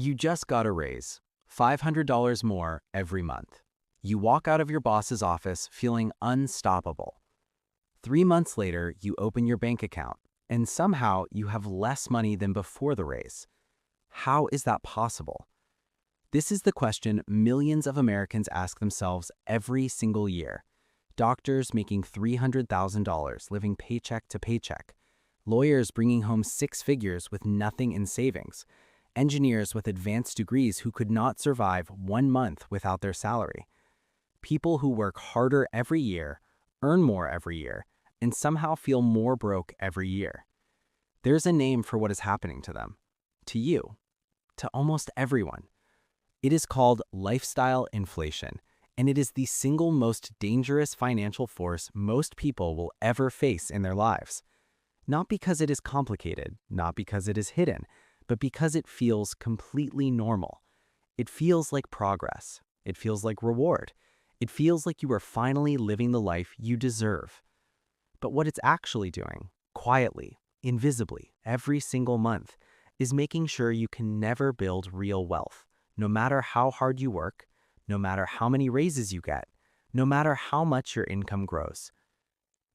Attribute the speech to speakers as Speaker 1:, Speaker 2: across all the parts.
Speaker 1: You just got a raise, $500 more every month. You walk out of your boss's office feeling unstoppable. 3 months later, you open your bank account, and somehow you have less money than before the raise. How is that possible? This is the question millions of Americans ask themselves every single year. Doctors making $300,000 living paycheck to paycheck. Lawyers bringing home six figures with nothing in savings. Engineers with advanced degrees who could not survive 1 month without their salary. People who work harder every year, earn more every year, and somehow feel more broke every year. There's a name for what is happening to them. To you. To almost everyone. It is called lifestyle inflation, and it is the single most dangerous financial force most people will ever face in their lives. Not because it is complicated, not because it is hidden, but because it feels completely normal. It feels like progress. It feels like reward. It feels like you are finally living the life you deserve. But what it's actually doing, quietly, invisibly, every single month, is making sure you can never build real wealth, no matter how hard you work, no matter how many raises you get, no matter how much your income grows.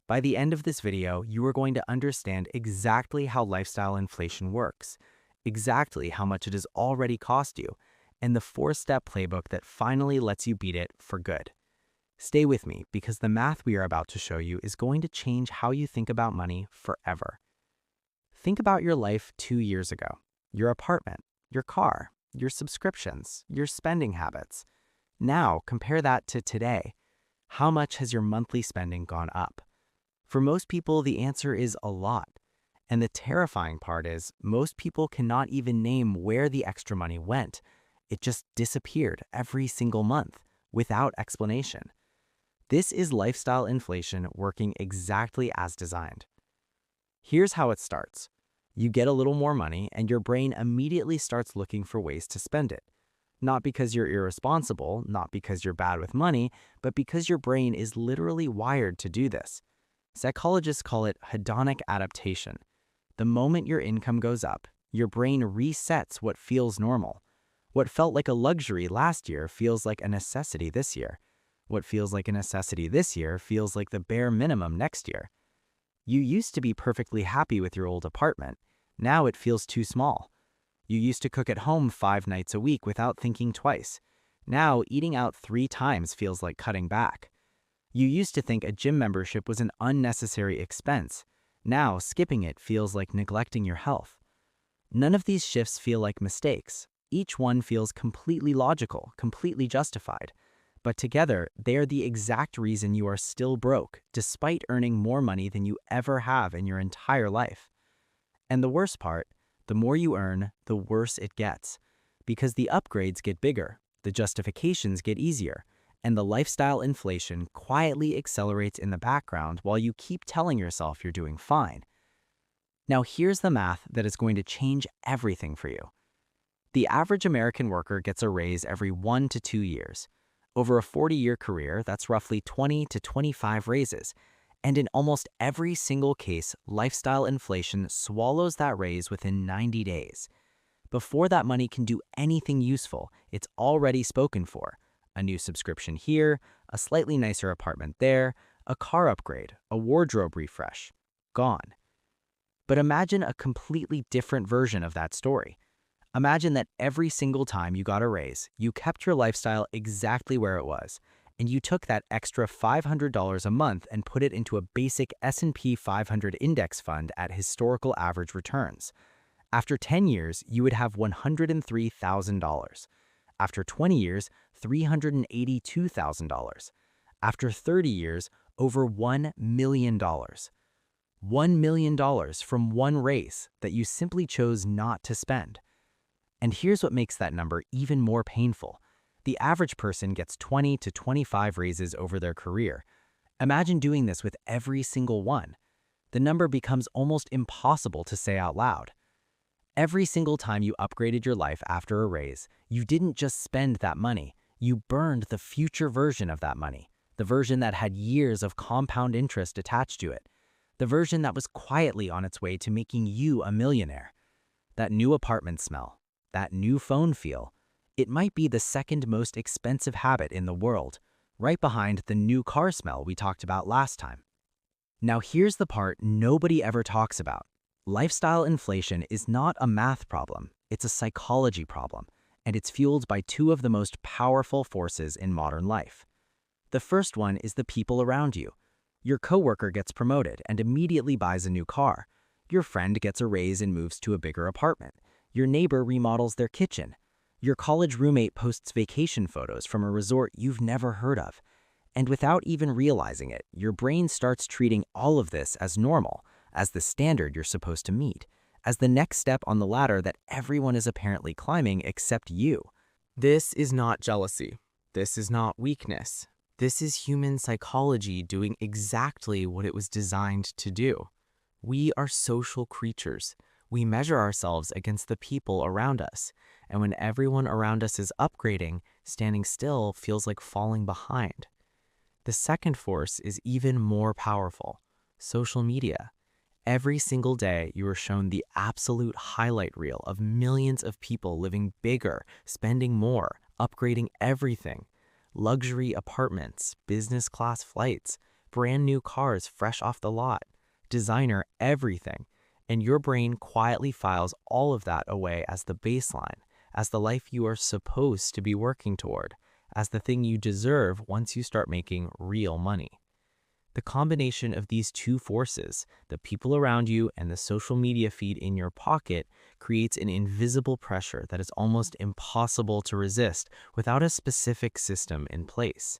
Speaker 1: By the end of this video, you are going to understand exactly how lifestyle inflation works, exactly how much it has already cost you, and the 4-step playbook that finally lets you beat it for good. Stay with me because the math we are about to show you is going to change how you think about money forever. Think about your life 2 years ago, your apartment, your car, your subscriptions, your spending habits. Now compare that to today. How much has your monthly spending gone up? For most people, the answer is a lot. And the terrifying part is, most people cannot even name where the extra money went. It just disappeared every single month, without explanation. This is lifestyle inflation working exactly as designed. Here's how it starts. You get a little more money, and your brain immediately starts looking for ways to spend it. Not because you're irresponsible, not because you're bad with money, but because your brain is literally wired to do this. Psychologists call it hedonic adaptation. The moment your income goes up, your brain resets what feels normal. What felt like a luxury last year feels like a necessity this year. What feels like a necessity this year feels like the bare minimum next year. You used to be perfectly happy with your old apartment. Now it feels too small. You used to cook at home 5 nights a week without thinking twice. Now eating out 3 times feels like cutting back. You used to think a gym membership was an unnecessary expense. Now, skipping it feels like neglecting your health. None of these shifts feel like mistakes. Each one feels completely logical, completely justified. But together, they are the exact reason you are still broke, despite earning more money than you ever have in your entire life. And the worst part, the more you earn, the worse it gets. Because the upgrades get bigger, the justifications get easier, and the lifestyle inflation quietly accelerates in the background while you keep telling yourself you're doing fine. Now here's the math that is going to change everything for you. The average American worker gets a raise every 1 to 2 years. Over a 40-year career, that's roughly 20 to 25 raises. And in almost every single case, lifestyle inflation swallows that raise within 90 days. Before that money can do anything useful, it's already spoken for. A new subscription here, a slightly nicer apartment there, a car upgrade, a wardrobe refresh. Gone. But imagine a completely different version of that story. Imagine that every single time you got a raise, you kept your lifestyle exactly where it was, and you took that extra $500 a month and put it into a basic S&P 500 index fund at historical average returns. After 10 years, you would have $103,000. After 20 years, $382,000. After 30 years, over $1 million. $1 million from one raise that you simply chose not to spend. And here's what makes that number even more painful. The average person gets 20 to 25 raises over their career. Imagine doing this with every single one. The number becomes almost impossible to say out loud. Every single time you upgraded your life after a raise, you didn't just spend that money, you burned the future version of that money, the version that had years of compound interest attached to it, the version that was quietly on its way to making you a millionaire. That new apartment smell, that new phone feel. It might be the second most expensive habit in the world, right behind the new car smell we talked about last time. Now here's the part nobody ever talks about. Lifestyle inflation is not a math problem, it's a psychology problem, and it's fueled by two of the most powerful forces in modern life. The first one is the people around you. Your coworker gets promoted and immediately buys a new car. Your friend gets a raise and moves to a bigger apartment. Your neighbor remodels their kitchen. Your college roommate posts vacation photos from a resort you've never heard of. And without even realizing it, your brain starts treating all of this as normal, as the standard you're supposed to meet, as the next step on the ladder that everyone is apparently climbing except you. This is not jealousy. This is not weakness. This is human psychology doing exactly what it was designed to do. We are social creatures. We measure ourselves against the people around us, and when everyone around us is upgrading, standing still feels like falling behind. The second force is even more powerful: social media. Every single day, you are shown the absolute highlight reel of millions of people living bigger, spending more, upgrading everything. Luxury apartments, business class flights, brand new cars fresh off the lot, designer everything. And your brain quietly files all of that away as the baseline, as the life you are supposed to be working toward, as the thing you deserve once you start making real money. The combination of these two forces, the people around you and the social media feed in your pocket, creates an invisible pressure that is almost impossible to resist without a specific system in place.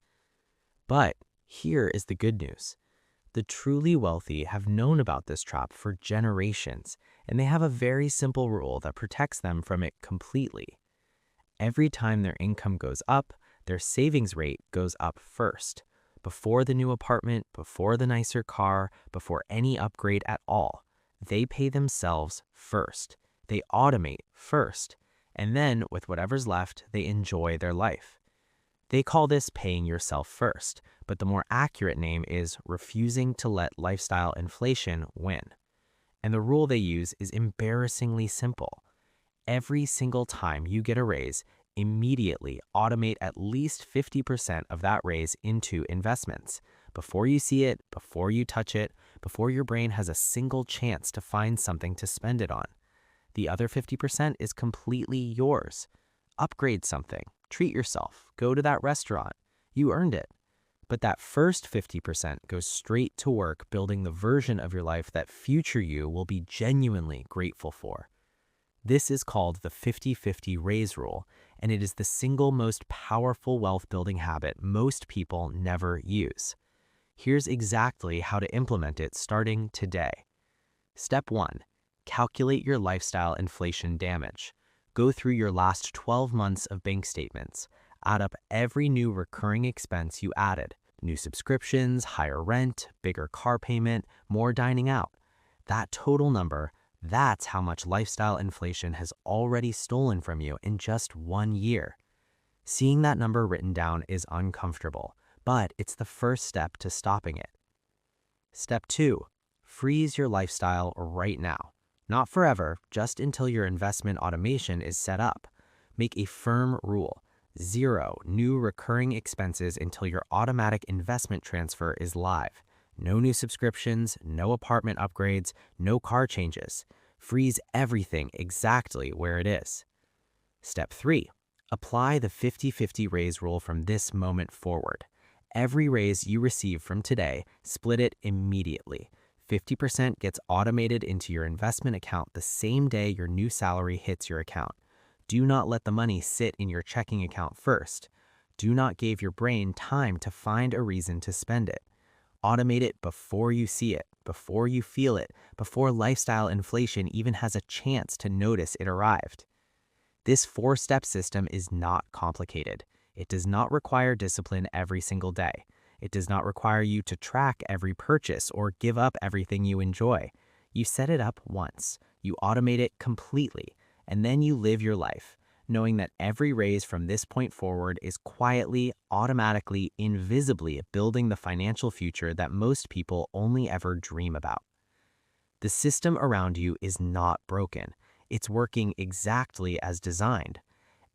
Speaker 1: But here is the good news. The truly wealthy have known about this trap for generations, and they have a very simple rule that protects them from it completely. Every time their income goes up, their savings rate goes up first. Before the new apartment, before the nicer car, before any upgrade at all. They pay themselves first. They automate first. And then, with whatever's left, they enjoy their life. They call this paying yourself first, but the more accurate name is refusing to let lifestyle inflation win. And the rule they use is embarrassingly simple. Every single time you get a raise, immediately automate at least 50% of that raise into investments. Before you see it, before you touch it, before your brain has a single chance to find something to spend it on. The other 50% is completely yours. Upgrade something, treat yourself, go to that restaurant. You earned it. But that first 50% goes straight to work building the version of your life that future you will be genuinely grateful for. This is called the 50-50 raise rule, and it is the single most powerful wealth-building habit most people never use. Here's exactly how to implement it starting today. Step 1. Calculate your lifestyle inflation damage. Go through your last 12 months of bank statements. Add up every new recurring expense you added. New subscriptions, higher rent, bigger car payment, more dining out. That total number, that's how much lifestyle inflation has already stolen from you in just 1 year. Seeing that number written down is uncomfortable, but it's the first step to stopping it. Step 2. Freeze your lifestyle right now. Not forever, just until your investment automation is set up. Make a firm rule. 0 new recurring expenses until your automatic investment transfer is live. No new subscriptions, no apartment upgrades, no car changes. Freeze everything exactly where it is. Step 3. Apply the 50-50 raise rule from this moment forward. Every raise you receive from today, split it immediately. 50% gets automated into your investment account the same day your new salary hits your account. Do not let the money sit in your checking account first. Do not give your brain time to find a reason to spend it. Automate it before you see it, before you feel it, before lifestyle inflation even has a chance to notice it arrived. This 4-step system is not complicated. It does not require discipline every single day. It does not require you to track every purchase or give up everything you enjoy. You set it up once, you automate it completely, and then you live your life, knowing that every raise from this point forward is quietly, automatically, invisibly building the financial future that most people only ever dream about. The system around you is not broken. It's working exactly as designed.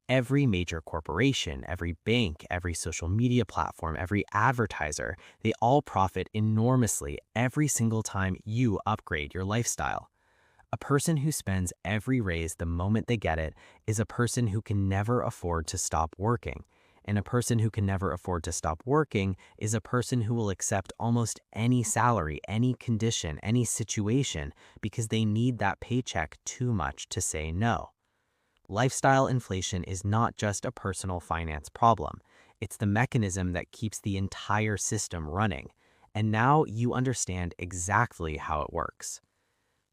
Speaker 1: Every major corporation, every bank, every social media platform, every advertiser, they all profit enormously every single time you upgrade your lifestyle. A person who spends every raise the moment they get it is a person who can never afford to stop working. And a person who can never afford to stop working is a person who will accept almost any salary, any condition, any situation because they need that paycheck too much to say no. Lifestyle inflation is not just a personal finance problem. It's the mechanism that keeps the entire system running. And now you understand exactly how it works.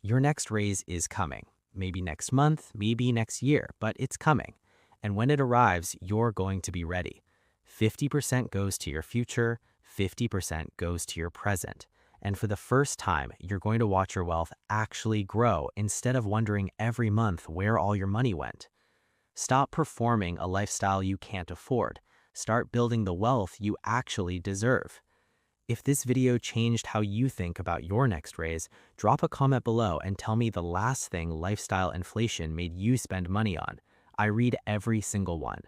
Speaker 1: Your next raise is coming. Maybe next month, maybe next year, but it's coming. And when it arrives, you're going to be ready. 50% goes to your future, 50% goes to your present. And for the first time, you're going to watch your wealth actually grow instead of wondering every month where all your money went. Stop performing a lifestyle you can't afford. Start building the wealth you actually deserve. If this video changed how you think about your next raise, drop a comment below and tell me the last thing lifestyle inflation made you spend money on. I read every single one.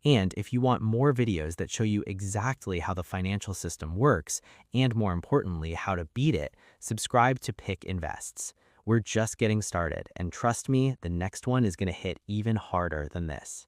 Speaker 1: And if you want more videos that show you exactly how the financial system works, and more importantly, how to beat it, subscribe to Pick Invests. We're just getting started, and trust me, the next one is going to hit even harder than this.